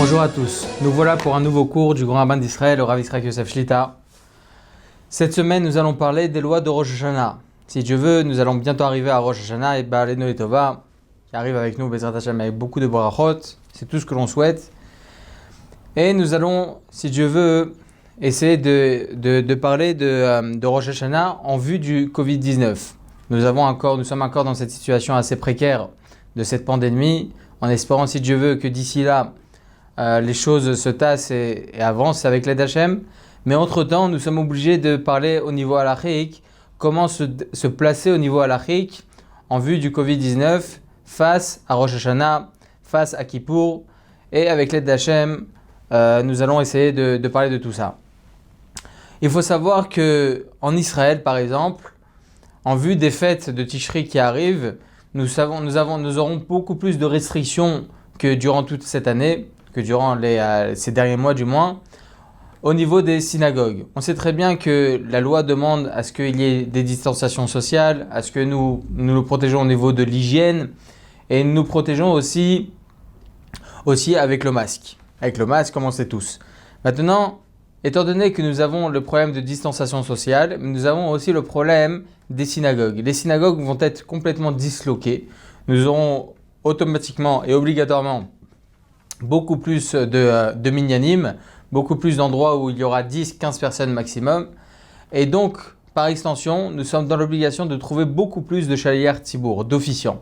Bonjour à tous, nous voilà pour un nouveau cours du Grand Rabbin d'Israël, le Rav Yitzhak Yosef Shlita. Cette semaine, nous allons parler des lois de Rosh Hashanah. Si Dieu veut, nous allons bientôt arriver à Rosh Hashanah et Ba'alenu Tova, qui arrive avec nous, Bezrat Hashem, avec beaucoup de barachot. C'est tout ce que l'on souhaite. Et nous allons, si Dieu veut, essayer de parler de Rosh Hashanah en vue du Covid-19. Nous sommes encore dans cette situation assez précaire de cette pandémie, en espérant, si Dieu veut, que d'ici là, les choses se tassent et avancent avec l'aide d'Hachem. Mais entre-temps, nous sommes obligés de parler au niveau halachique, comment se placer au niveau halachique en vue du Covid-19 face à Rosh Hashanah, face à Kippour. Et avec l'aide d'Hachem, nous allons essayer de parler de tout ça. Il faut savoir qu'en Israël, par exemple, en vue des fêtes de Tishri qui arrivent, nous aurons beaucoup plus de restrictions que durant toute cette année, que durant ces derniers mois du moins, au niveau des synagogues. On sait très bien que la loi demande à ce qu'il y ait des distanciations sociales, à ce que nous nous protégeons au niveau de l'hygiène, et nous nous protégeons aussi avec le masque. Avec le masque, comme on sait tous. Maintenant, étant donné que nous avons le problème de distanciation sociale, nous avons aussi le problème des synagogues. Les synagogues vont être complètement disloquées. Nous aurons automatiquement et obligatoirement beaucoup plus de minyanim, beaucoup plus d'endroits où il y aura 10-15 personnes maximum. Et donc, par extension, nous sommes dans l'obligation de trouver beaucoup plus de shaliach tzibour, d'officiants.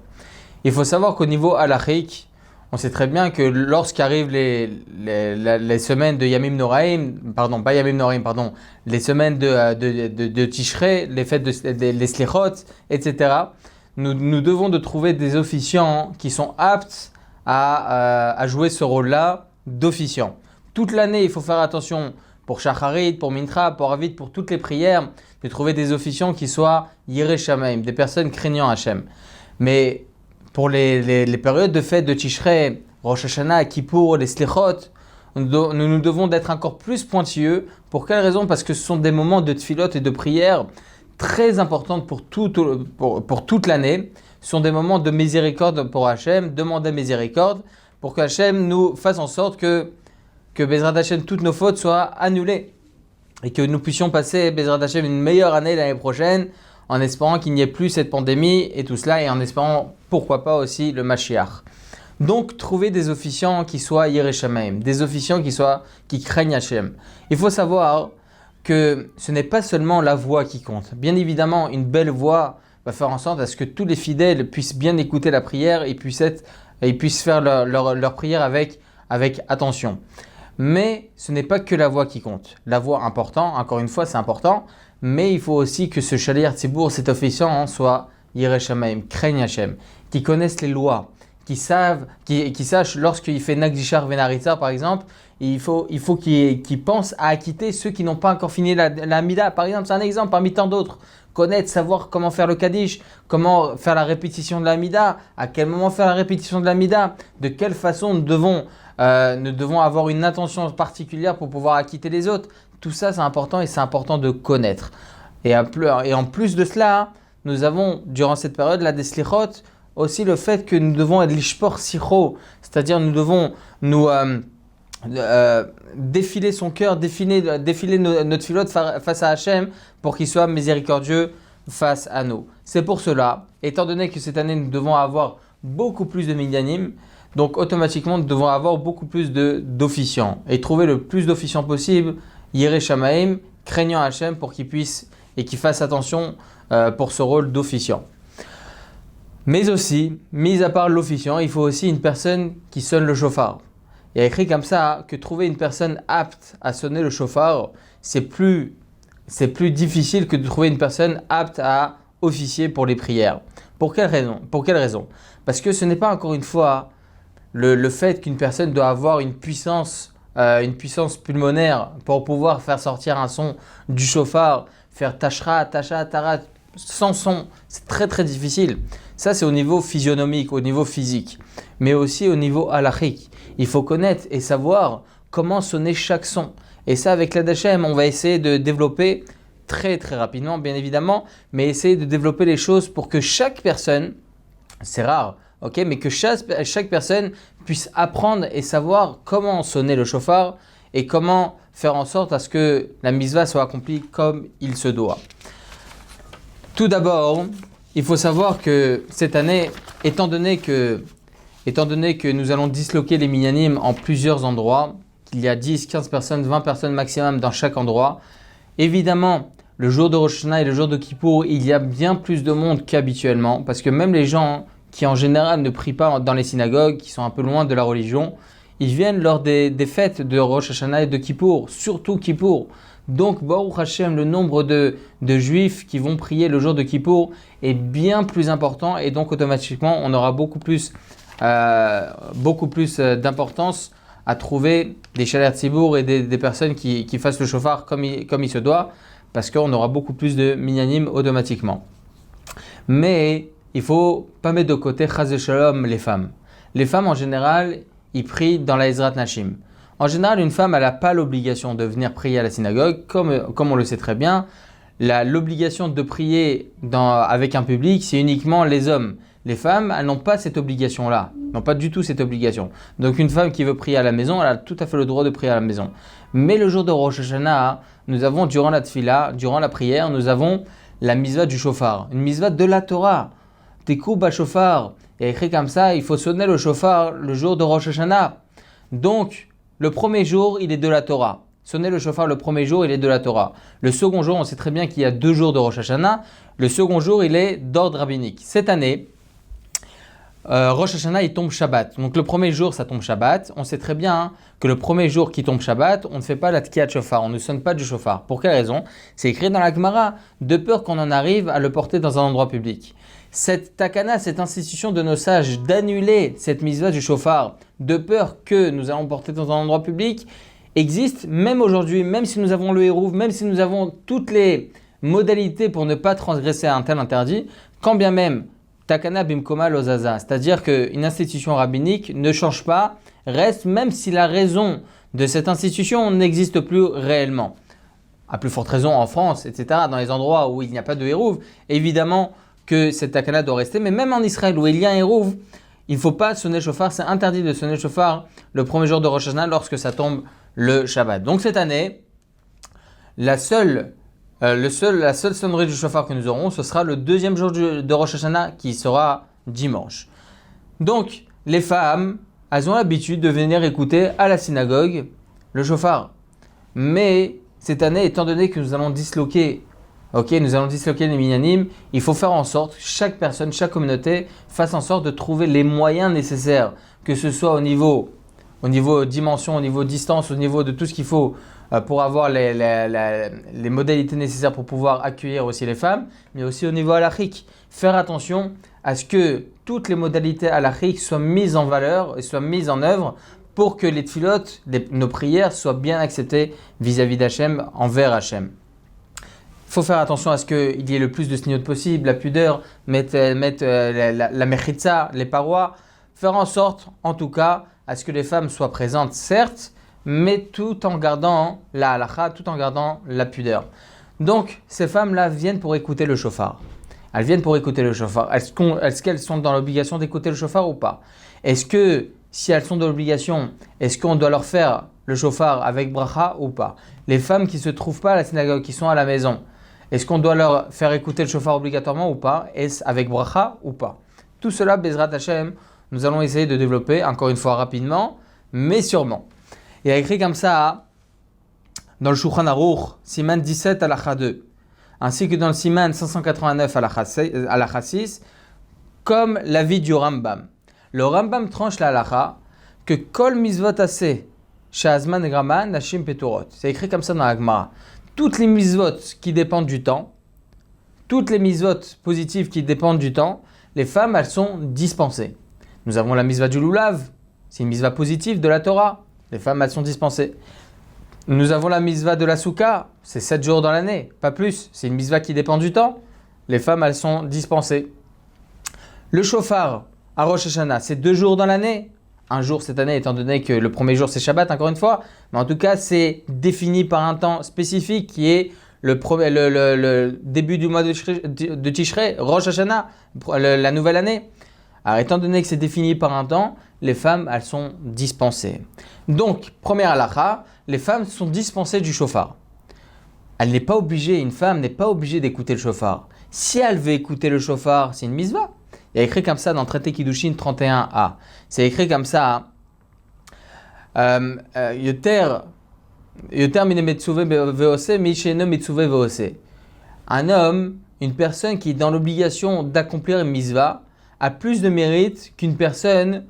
Il faut savoir qu'au niveau halachique, on sait très bien que lorsqu'arrivent les semaines de Yamim Noraim, les semaines de Tishrei, les fêtes les Slichot, etc., nous devons de trouver des officiants qui sont aptes à jouer ce rôle-là d'officiant. Toute l'année, il faut faire attention pour Shacharit, pour Mincha, pour Avit, pour toutes les prières, de trouver des officiants qui soient Yirei Shamayim, des personnes craignant Hachem. Mais pour les périodes de fête de Tishrei, Rosh Hashanah, Kippour, les Slichot, nous devons d'être encore plus pointilleux. Pour quelle raison ? Parce que ce sont des moments de tfilot et de prière très importants pour toute l'année. Ce sont des moments de miséricorde pour Hachem, demander miséricorde, pour que Hachem nous fasse en sorte que Bezrat Hachem, toutes nos fautes soient annulées et que nous puissions passer Bezrat Hachem une meilleure année l'année prochaine en espérant qu'il n'y ait plus cette pandémie et tout cela et en espérant pourquoi pas aussi le Mashiach. Donc trouver des officiants qui soient Yirei Shamayim, des officiants qui craignent Hachem. Il faut savoir que ce n'est pas seulement la voix qui compte. Bien évidemment, une belle voix va faire en sorte à ce que tous les fidèles puissent bien écouter la prière et puissent faire leur prière avec attention. Mais ce n'est pas que la voix qui compte. La voix important, encore une fois c'est important, mais il faut aussi que ce shaliach tzibour, cet officiant, soit Yirei Shamayim, craigne Hachem, qui connaissent les lois, qui sachent lorsqu'il fait Nagdishar Venaritza par exemple, il faut qu'il pense à acquitter ceux qui n'ont pas encore fini la Mida. Par exemple, c'est un exemple parmi tant d'autres. Connaître, savoir comment faire le Kaddish, comment faire la répétition de la Mida, à quel moment faire la répétition de la Mida, de quelle façon nous devons avoir une attention particulière pour pouvoir acquitter les autres. Tout ça, c'est important et c'est important de connaître. Et en plus de cela, nous avons, durant cette période, des Slichot, aussi le fait que nous devons être l'ishpor sicho, c'est-à-dire nous devons défiler son cœur, défiler notre filote face à Hachem pour qu'il soit miséricordieux face à nous. C'est pour cela, étant donné que cette année nous devons avoir beaucoup plus de minyanim, donc automatiquement nous devons avoir beaucoup plus d'officiants et trouver le plus d'officiants possible, Yirei Shamayim, craignant Hachem pour qu'il puisse et qu'il fasse attention pour ce rôle d'officiant. Mais aussi, mis à part l'officiant, il faut aussi une personne qui sonne le shofar. Il y a écrit comme ça que trouver une personne apte à sonner le shofar, c'est plus difficile que de trouver une personne apte à officier pour les prières. Pour quelle raison ? Parce que ce n'est pas encore une fois le fait qu'une personne doit avoir une puissance pulmonaire pour pouvoir faire sortir un son du shofar, faire tashra, tasha, tarat, sans son, c'est très très difficile. Ça c'est au niveau physionomique, au niveau physique, mais aussi au niveau halachique. Il faut connaître et savoir comment sonner chaque son. Et ça avec l'aide d'Hachem, on va essayer de développer très très rapidement bien évidemment, mais essayer de développer les choses pour que chaque personne, c'est rare, ok, mais que chaque personne puisse apprendre et savoir comment sonner le shofar et comment faire en sorte à ce que la mitzvah soit accomplie comme il se doit. Tout d'abord, il faut savoir que cette année, étant donné que nous allons disloquer les minyanim en plusieurs endroits, qu'il y a 10, 15 personnes, 20 personnes maximum dans chaque endroit, évidemment, le jour de Rosh Hashanah et le jour de Kippour, il y a bien plus de monde qu'habituellement, parce que même les gens qui en général ne prient pas dans les synagogues, qui sont un peu loin de la religion, ils viennent lors des fêtes de Rosh Hashanah et de Kippour, surtout Kippour. Donc, Baruch Hashem, le nombre de juifs qui vont prier le jour de Kippour est bien plus important et donc automatiquement, on aura beaucoup plus d'importance à trouver des Shaler Tzibour et des personnes qui fassent le shofar comme il se doit, parce qu'on aura beaucoup plus de minyanim automatiquement. Mais il ne faut pas mettre de côté Chaz v'Shalom les femmes. Les femmes en général, ils prient dans la Ezrat Nashim. En général, une femme, elle n'a pas l'obligation de venir prier à la synagogue, comme on le sait très bien. L'obligation de prier avec un public, c'est uniquement les hommes. Les femmes, elles n'ont pas cette obligation-là, n'ont pas du tout cette obligation. Donc une femme qui veut prier à la maison, elle a tout à fait le droit de prier à la maison. Mais le jour de Rosh Hashanah, nous avons durant la tfila, durant la prière, nous avons la mitzvah du shofar, une mitzvah de la Torah. Tekou ba shofar, et écrit comme ça, il faut sonner le shofar le jour de Rosh Hashanah. Donc, le premier jour, il est de la Torah. Sonner le shofar le premier jour, il est de la Torah. Le second jour, on sait très bien qu'il y a 2 jours de Rosh Hashanah. Le second jour, il est d'ordre rabbinique. Cette année, Rosh Hashanah, il tombe Shabbat. Donc le premier jour, ça tombe Shabbat. On sait très bien que le premier jour qui tombe Shabbat, on ne fait pas la tkiyat shofar, on ne sonne pas du shofar. Pour quelle raison? C'est écrit dans la Gemara, de peur qu'on en arrive à le porter dans un endroit public. Cette takana, cette institution de nos sages d'annuler cette mitzvah du shofar, de peur que nous allons porter dans un endroit public, existe même aujourd'hui, même si nous avons le hérouv, même si nous avons toutes les modalités pour ne pas transgresser un tel interdit, quand bien même takana bimkoma lozaza, c'est-à-dire qu'une institution rabbinique ne change pas, reste même si la raison de cette institution n'existe plus réellement. À plus forte raison en France, etc., dans les endroits où il n'y a pas de hérouv, évidemment que cette takana doit rester, mais même en Israël où il y a un hérouv, il ne faut pas sonner le shofar, c'est interdit de sonner le shofar le premier jour de Rosh Hashanah lorsque ça tombe le Shabbat. Donc cette année, la seule sonnerie du shofar que nous aurons, ce sera le deuxième jour de Rosh Hashanah qui sera dimanche. Donc les femmes, elles ont l'habitude de venir écouter à la synagogue le shofar. Mais cette année, étant donné que nous allons disloquer les minyanim, il faut faire en sorte que chaque personne, chaque communauté fasse en sorte de trouver les moyens nécessaires, que ce soit au niveau dimension, au niveau distance, au niveau de tout ce qu'il faut pour avoir les modalités nécessaires pour pouvoir accueillir aussi les femmes, mais aussi au niveau halachique. Faire attention à ce que toutes les modalités halachiques soient mises en valeur et soient mises en œuvre pour que les tfilotes, nos prières, soient bien acceptées vis-à-vis d'Hachem, envers Hachem. Il faut faire attention à ce qu'il y ait le plus de sniout possible, la pudeur, mettre la mechitza, les parois, faire en sorte, en tout cas, à ce que les femmes soient présentes, certes, mais tout en gardant la halakha, tout en gardant la pudeur. Donc, ces femmes-là viennent pour écouter le shofar. Elles viennent pour écouter le shofar. Est-ce qu'elles sont dans l'obligation d'écouter le shofar ou pas? Est-ce que, si elles sont dans l'obligation, est-ce qu'on doit leur faire le shofar avec bracha ou pas? Les femmes qui ne se trouvent pas à la synagogue, qui sont à la maison, est-ce qu'on doit leur faire écouter le shofar obligatoirement ou pas? Est-ce avec bracha ou pas? Tout cela, Bezrat Hashem, nous allons essayer de développer, encore une fois rapidement, mais sûrement. Il y a écrit comme ça dans le Shulchan Aruch, Siman 17 Halacha 2, ainsi que dans le Siman 589 Halacha 6, comme l'avis du Rambam. Le Rambam tranche la halacha que Kol Mizvot Aseh, Shazman Grama, Nashim Peturot. C'est écrit comme ça dans la Gemara. Toutes les mitzvot qui dépendent du temps, toutes les mitzvot positives qui dépendent du temps, les femmes, elles sont dispensées. Nous avons la mitzvah du lulav, c'est une mitzvah positive de la Torah. Les femmes, elles sont dispensées. Nous avons la mitzvah de la souka, c'est 7 jours dans l'année, pas plus. C'est une mitzvah qui dépend du temps. Les femmes, elles sont dispensées. Le shofar à Rosh Hashanah, c'est 2 jours dans l'année. Un jour cette année, étant donné que le premier jour c'est Shabbat, encore une fois. Mais en tout cas, c'est défini par un temps spécifique qui est le début du mois de Tishrei, Rosh Hashanah, la nouvelle année. Alors, étant donné que c'est défini par un temps, les femmes, elles sont dispensées. Donc, première halakha, les femmes sont dispensées du shofar. Elle n'est pas obligée, une femme n'est pas obligée d'écouter le shofar. Si elle veut écouter le shofar, c'est une misva. Il y a écrit comme ça dans le traité Kiddushin 31a. C'est écrit comme ça. Yoter mine metzuve veose, misheno metzuve veose. Un homme, une personne qui est dans l'obligation d'accomplir une misva, a plus de mérite qu'une personne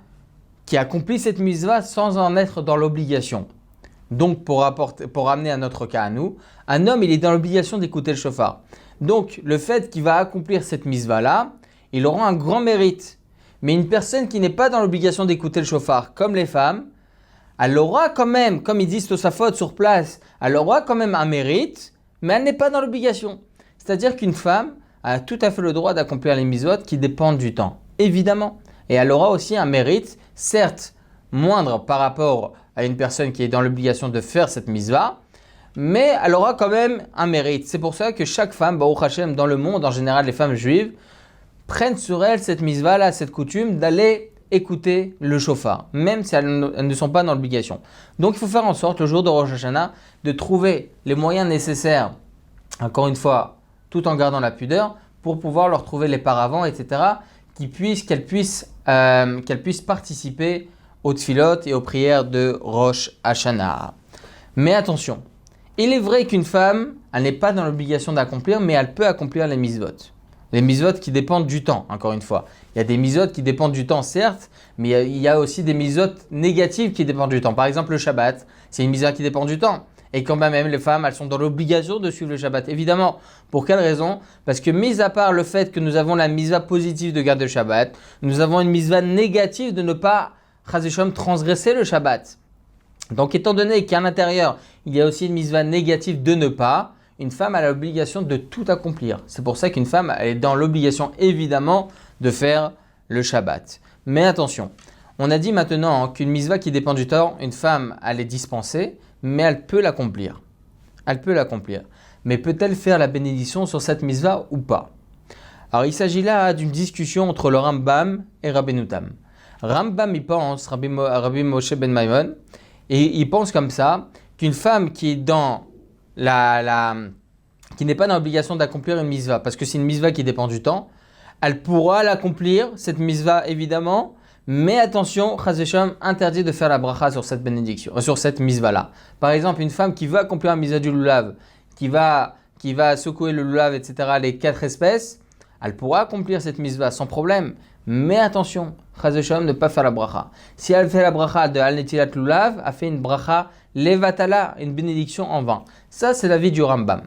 qui accomplit cette misva sans en être dans l'obligation. Donc, pour ramener à notre cas à nous, un homme, il est dans l'obligation d'écouter le shofar. Donc, le fait qu'il va accomplir cette misva-là, il aura un grand mérite. Mais une personne qui n'est pas dans l'obligation d'écouter le shofar, comme les femmes, elle aura quand même, comme ils disent Tosafot sur place, elle aura quand même un mérite, mais elle n'est pas dans l'obligation. C'est-à-dire qu'une femme a tout à fait le droit d'accomplir les mitzvot qui dépendent du temps, évidemment. Et elle aura aussi un mérite, certes moindre par rapport à une personne qui est dans l'obligation de faire cette mitzvah, mais elle aura quand même un mérite. C'est pour ça que chaque femme, Baruch Hashem, dans le monde, en général les femmes juives, prennent sur elles cette mitzvah-là, cette coutume d'aller écouter le shofar, même si elles ne sont pas dans l'obligation. Donc il faut faire en sorte, le jour de Rosh Hashanah, de trouver les moyens nécessaires, encore une fois, tout en gardant la pudeur, pour pouvoir leur trouver les paravents, etc., qu'elles puissent participer aux tfilot et aux prières de Rosh Hashanah. Mais attention, il est vrai qu'une femme, elle n'est pas dans l'obligation d'accomplir, mais elle peut accomplir les mitzvot. Les mitzvot qui dépendent du temps, encore une fois. Il y a des mitzvot qui dépendent du temps, certes, mais il y a aussi des mitzvot négatives qui dépendent du temps. Par exemple, le Shabbat, c'est une mitzvah qui dépend du temps. Et quand même, les femmes, elles sont dans l'obligation de suivre le Shabbat. Évidemment, pour quelle raison? Parce que, mis à part le fait que nous avons la mitzvah positive de garder le Shabbat, nous avons une mitzvah négative de ne pas, chas v'shalom, transgresser le Shabbat. Donc, étant donné qu'à l'intérieur, il y a aussi une mitzvah négative de ne pas, une femme a l'obligation de tout accomplir. C'est pour ça qu'une femme elle est dans l'obligation, évidemment, de faire le Shabbat. Mais attention, on a dit maintenant qu'une mitzvah qui dépend du temps, une femme, elle est dispensée, mais elle peut l'accomplir. Elle peut l'accomplir. Mais peut-elle faire la bénédiction sur cette mitzvah ou pas? Alors, il s'agit là d'une discussion entre le Rambam et Rabbeinu Tam. Rambam, il pense, Rabbi Moshe ben Maimon, et il pense comme ça, qu'une femme qui est dans qui n'est pas dans l'obligation d'accomplir une mitzvah, parce que c'est une mitzvah qui dépend du temps, elle pourra l'accomplir, cette mitzvah évidemment, mais attention, chas v'shalom, interdit de faire la bracha sur cette bénédiction, sur cette mitzvah-là. Par exemple, une femme qui veut accomplir la mitzvah du lulav, qui va secouer le lulav, etc., les 4 espèces, elle pourra accomplir cette mitzvah sans problème, mais attention, chas v'shalom, ne pas faire la bracha. Si elle fait la bracha de al netilat lulav, elle fait une bracha levatala, une bénédiction en vain. Ça, c'est l'avis du Rambam.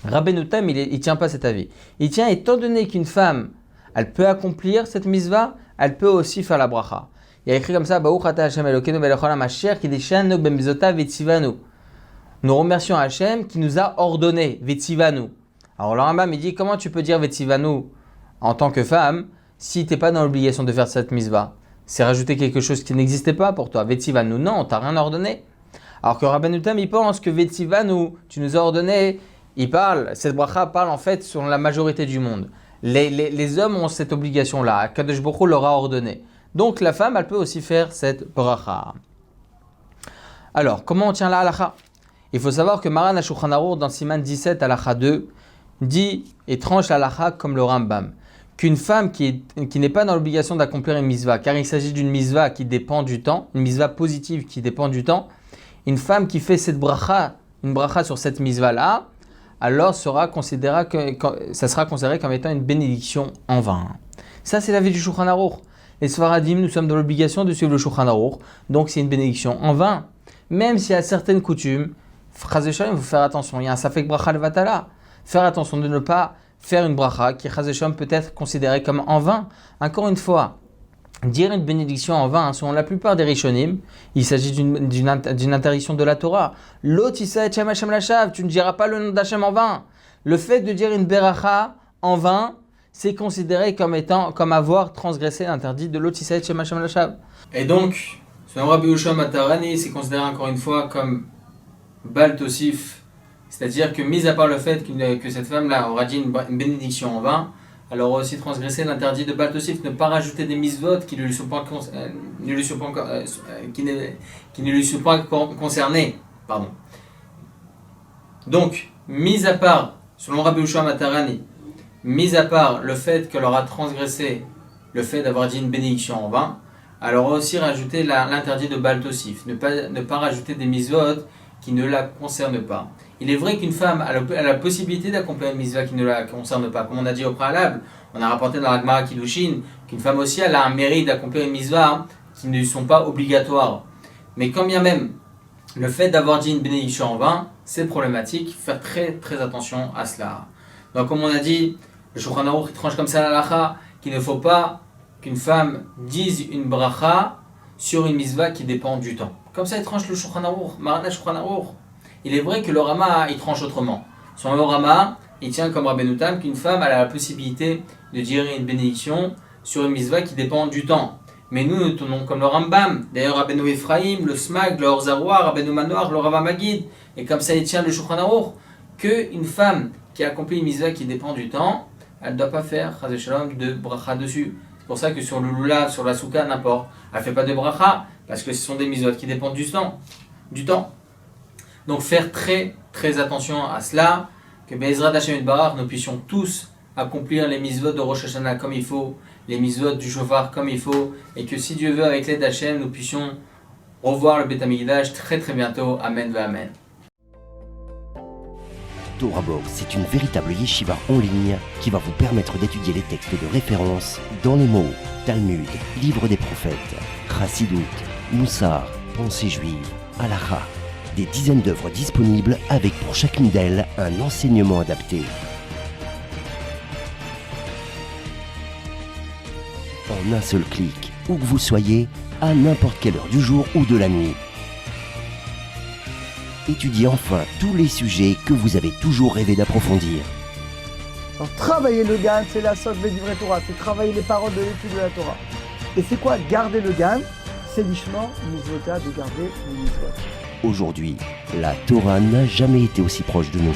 Rabbeinu Tam, il ne tient pas cet avis. Il tient, étant donné qu'une femme, elle peut accomplir cette mitzvah, elle peut aussi faire la bracha. Il y a écrit comme ça, Baruch atah Hashem Elokeinu melech haolam asher kideshanu b'mitzvotav v'tzivanu. Nous remercions Hashem qui nous a ordonné, v'tzivanu. Alors le Rambam, il dit, comment tu peux dire v'tzivanu en tant que femme, si tu n'es pas dans l'obligation de faire cette mitzvah? C'est rajouter quelque chose qui n'existait pas pour toi. V'tzivanu, non, on t'a rien ordonné. Alors que Rabbeinu Tam, il pense que v'tzivanu, tu nous as ordonné, cette bracha parle en fait sur la majorité du monde. Les hommes ont cette obligation-là, Kadosh Baruch Hu leur a ordonné. Donc la femme, elle peut aussi faire cette bracha. Alors, comment on tient la halakha? Il faut savoir que Maran HaShulchan Aruch dans Siman 17 halakha 2 dit et tranche la halakha comme le Rambam, qu'une femme qui n'est pas dans l'obligation d'accomplir une mitzvah, car il s'agit d'une mitzvah qui dépend du temps, une mitzvah positive qui dépend du temps, une femme qui fait cette bracha, une bracha sur cette mitzvah-là, alors ça sera considéré comme étant une bénédiction en vain. Ça, c'est l'avis du Shulchan Aruch. Les Sfaradim, nous sommes dans l'obligation de suivre le Shulchan Aruch, donc c'est une bénédiction en vain. Même s'il y a certaines coutumes, chas v'shalom, il faut faire attention, il y a un safek bracha levatala. Faire attention de ne pas faire une bracha qui, chas v'shalom, peut être considérée comme en vain. Encore une fois, dire une bénédiction en vain, selon la plupart des Rishonim, il s'agit d'une interdiction de la Torah. Lo tisa et Shem Hashem lashav, tu ne diras pas le nom d'Hashem en vain. Le fait de dire une beracha en vain, c'est considéré comme avoir transgressé l'interdit de Lo tisa et Shem Hashem lashav. Et donc, selon Rabbi Yehoshua Matarani, c'est considéré encore une fois comme Bal Tosif, c'est-à-dire que mis à part le fait que cette femme-là aura dit une bénédiction en vain, Elle aura aussi transgressé l'interdit de Baal Tosif, ne pas rajouter des mitzvot qui ne lui sont pas, qui ne lui sont pas concernées. Pardon. Donc, mis à part, selon Rabbi Yehoshua Matarani, mis à part le fait qu'elle aura transgressé le fait d'avoir dit une bénédiction en vain, elle aura aussi rajouté l'interdit de Baal Tosif, ne pas rajouter des mitzvot qui ne la concernent pas. Il est vrai qu'une femme a la possibilité d'accomplir une mitzvah qui ne la concerne pas. Comme on a dit au préalable, on a rapporté dans la Gemara Kiddushin qu'une femme aussi elle a un mérite d'accomplir une mitzvah qui ne sont pas obligatoires. Mais quand bien même, le fait d'avoir dit une bénédiction en vain, c'est problématique. Faire très très attention à cela. Donc comme on a dit, le Shulchan Aruch tranche comme ça la halakha qu'il ne faut pas qu'une femme dise une bracha sur une mitzvah qui dépend du temps. Comme ça, il tranche le Shulchan Aruch, Maran Shulchan Aruch. Il est vrai que le Rama, il tranche autrement. Son Rama, il tient comme Rabbeinu Tam qu'une femme elle a la possibilité de dire une bénédiction sur une mitzvah qui dépend du temps. Mais nous tenons comme le Rambam, d'ailleurs Rabbeinu Ephraim, le Smag, le Orzaroua, Rabbeinu Manoach, le Rava Magid, et comme ça il tient le Shulchan Aruch, qu'une femme qui accomplit une mitzvah qui dépend du temps, elle ne doit pas faire Chas v'Shalom de bracha dessus. C'est pour ça que sur le lulav, sur la souka, n'importe, elle ne fait pas de bracha, parce que ce sont des mitzvot qui dépendent du temps. Donc faire très très attention à cela, que Be'ezrat Hashem Yitbarach, nous puissions tous accomplir les mitzvot de Rosh Hashanah comme il faut, les mitzvot du shofar comme il faut, et que si Dieu veut, avec l'aide d'Hashem, nous puissions revoir le Beth Amikdash très très bientôt. Amen va Amen. Torah Box, c'est une véritable yeshiva en ligne qui va vous permettre d'étudier les textes de référence dans les mots Talmud, Livre des prophètes, Chassidut, Moussar, Pensée juive, Halakha. Des dizaines d'œuvres disponibles avec pour chacune d'elles un enseignement adapté. En un seul clic, où que vous soyez, à n'importe quelle heure du jour ou de la nuit. Étudiez enfin tous les sujets que vous avez toujours rêvé d'approfondir. Alors, travailler le GAN, c'est la socle du vrai Torah, c'est travailler les paroles de l'étude de la Torah. Et c'est quoi garder le GAN? C'est l'ishma, mitzvota, de garder le mitzvot. Aujourd'hui, la Torah n'a jamais été aussi proche de nous.